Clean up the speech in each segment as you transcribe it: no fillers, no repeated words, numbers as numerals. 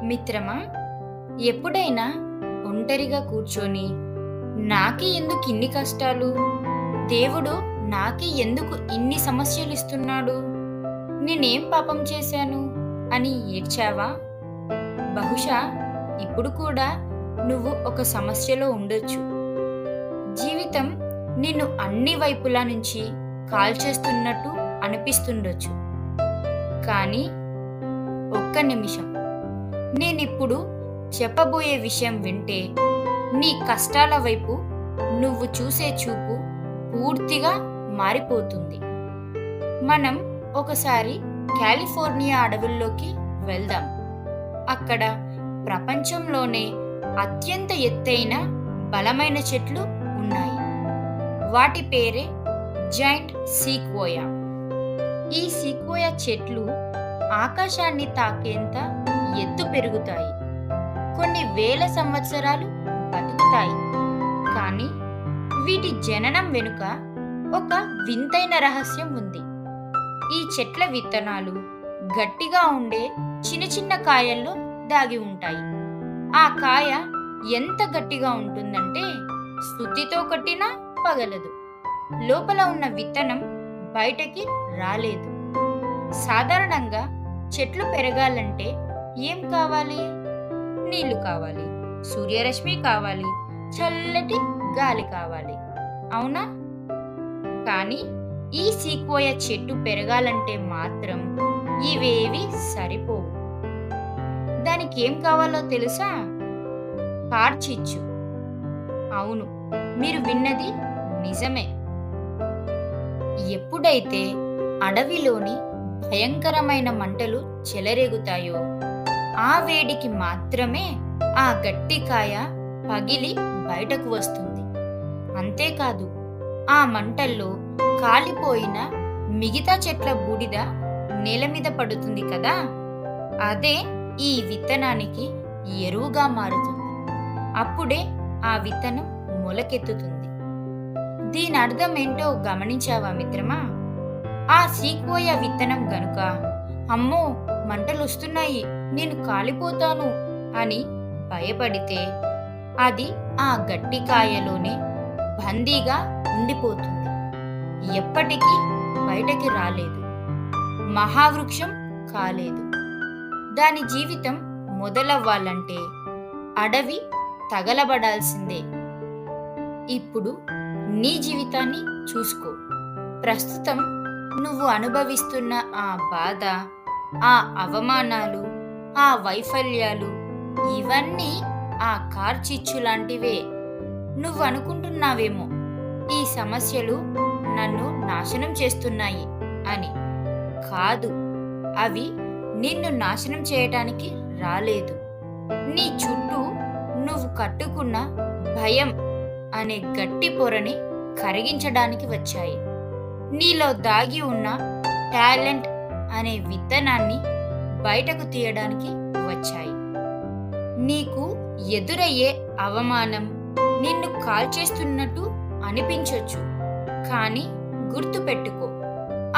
మిత్రమా, ఎప్పుడైనా ఒంటరిగా కూర్చొని నాకే ఎందుకు ఇన్ని కష్టాలు, దేవుడు నాకే ఎందుకు ఇన్ని సమస్యలు ఇస్తున్నాడు, నేనేం పాపం చేశాను అని ఏడ్చావా? బహుశా ఇప్పుడు కూడా నువ్వు ఒక సమస్యలో ఉండొచ్చు. జీవితం నిన్ను అన్ని వైపులా నుంచి కాల్చేస్తున్నట్టు అనిపిస్తుండొచ్చు. కానీ ఒక్క నిమిషం, నేనిప్పుడు చెప్పబోయే విషయం వింటే నీ కష్టాల వైపు నువ్వు చూసే చూపు పూర్తిగా మారిపోతుంది. మనం ఒకసారి కాలిఫోర్నియా అడవుల్లోకి వెళ్దాం. అక్కడ ప్రపంచంలోనే అత్యంత ఎత్తైన బలమైన చెట్లు ఉన్నాయి. వాటి పేరే జైంట్ సీక్వోయా. ఈ సీక్వోయా చెట్లు ఆకాశాన్ని తాకేంత ఎత్తు పెరుగుతాయి. కొన్ని వేల సంవత్సరాలు బతుకుతాయి. కానీ వీటి జననం వెనుక ఒక వింతైన రహస్యం ఉంది. ఈ చెట్ల విత్తనాలు గట్టిగా ఉండే చిన్న చిన్న కాయల్లో దాగి ఉంటాయి. ఆ కాయ ఎంత గట్టిగా ఉంటుందంటే సుత్తితో కొట్టినా పగలదు. లోపల ఉన్న విత్తనం బయటకి రాలేదు. సాధారణంగా చెట్లు పెరగాలంటే ఏం కావాలి? నీళ్లు కావాలి, సూర్యరశ్మి కావాలి, చల్లటి గాలి కావాలి, అవునా? కానీ ఈ సీక్వోయా చెట్టు పెరగాలంటే మాత్రం ఇవేవి సరిపోవు. దానికి ఏం కావాలో తెలుసా? కార్చిచ్చు. అవును, మీరు విన్నది నిజమే. ఎప్పుడైతే అడవిలోని భయంకరమైన మంటలు చెలరేగుతాయో ఆ వేడికి మాత్రమే ఆ గట్టి కాయ పగిలి బయటకు వస్తుంది. అంతేకాదు, ఆ మంటల్లో కాలిపోయిన మిగతా చెట్ల బూడిద నేల మీద పడుతుంది కదా, అదే ఈ విత్తనానికి ఎరువుగా మారుతుంది. అప్పుడే ఆ విత్తనం మొలకెత్తుతుంది. దీని అర్థం ఏంటో గమనించావా మిత్రమా? ఆ సీక్వోయా విత్తనం గనుక అమ్మో మంటలు వస్తున్నాయి, నేను కాలిపోతాను అని భయపడితే అది ఆ గట్టి కాయలోనే బందీగా ఉండిపోతుంది. ఎప్పటికీ బయటకి రాలేదు, మహావృక్షం కాలేదు. దాని జీవితం మొదలవ్వాలంటే అడవి తగలబడాల్సిందే. ఇప్పుడు నీ జీవితాన్ని చూసుకో. ప్రస్తుతం నువ్వు అనుభవిస్తున్న ఆ బాధ, ఆ అవమానాలు, ఆ వైఫల్యాలు, ఇవన్నీ ఆ కార్చిచ్చు లాంటివే. నువ్వు అనుకుంటున్నావేమో ఈ సమస్యలు నన్ను నాశనం చేస్తున్నాయి అని. కాదు, అవి నిన్ను నాశనం చేయటానికి రాలేదు. నీ చుట్టూ నువ్వు కట్టుకున్న భయం అనే గట్టి పొరని కరిగించడానికి వచ్చాయి. నీలో దాగి ఉన్న టాలెంట్ అనే విత్తనాన్ని బయటకు తీయడానికి వచ్చాయి. నీకు ఎదురయ్యే అవమానం నిన్ను కాల్చేస్తున్నట్టు అనిపించొచ్చు. కానీ గుర్తుపెట్టుకో,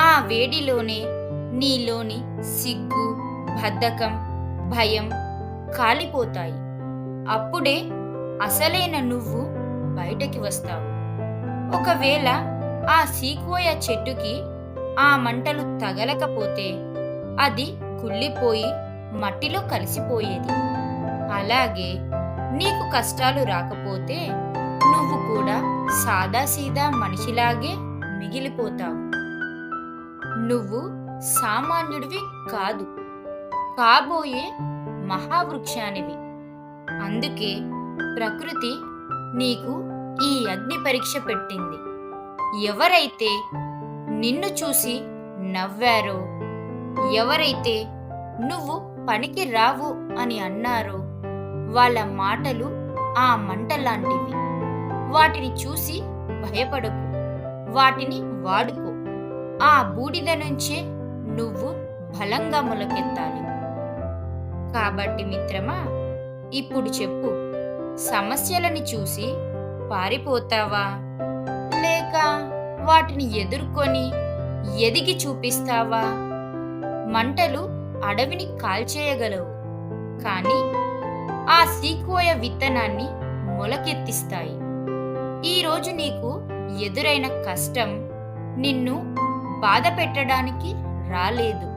ఆ వేడిలోనే నీలోని సిగ్గు, బద్ధకం, భయం కాలిపోతాయి. అప్పుడే అసలైన నువ్వు బయటకి వస్తావు. ఒకవేళ ఆ సీక్వోయా చెట్టుకి ఆ మంటలు తగలకపోతే అది కుళ్ళిపోయి మట్టిలో కలిసిపోయేది. అలాగే నీకు కష్టాలు రాకపోతే నువ్వు కూడా సాదాసీదా మనిషిలాగే మిగిలిపోతావు. నువ్వు సామాన్యుడివి కాదు, కాబోయే మహావృక్షానివి. అందుకే ప్రకృతి నీకు ఈ అగ్ని పరీక్ష పెట్టింది. ఎవరైతే నిన్ను చూసి నవ్వారో, ఎవరైతే నువ్వు పనికి రావు అని అన్నారో, వాళ్ళ మాటలు ఆ మంట లాంటివి. వాటిని చూసి భయపడకు, వాటిని వాడుకో. ఆ బూడిద నుంచే నువ్వు బలంగా మొలకెత్తాలి. కాబట్టి మిత్రమా, ఇప్పుడు చెప్పు, సమస్యలని చూసి పారిపోతావా, లేక వాటిని ఎదుర్కొని ఎదిగి చూపిస్తావా? మంటలు అడవిని కాల్చేయగలవు, కానీ ఆ సీక్వోయ విత్తనాన్ని మొలకెత్తిస్తాయి. ఈరోజు నీకు ఎదురైన కష్టం నిన్ను బాధ పెట్టడానికి రాలేదు.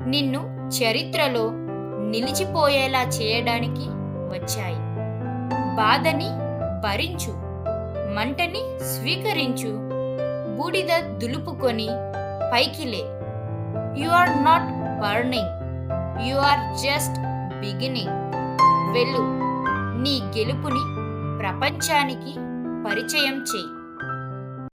నిన్ను చరిత్రలో నిలిచిపోయేలా చేయడానికి వచ్చాయి. బాధని భరించు, మంటని స్వీకరించు, బూడిద దులుపుకొని పైకిలే. You are not burning, you are just beginning. వెళ్ళు, నీ గెలుపుని ప్రపంచానికి పరిచయం చెయ్యి.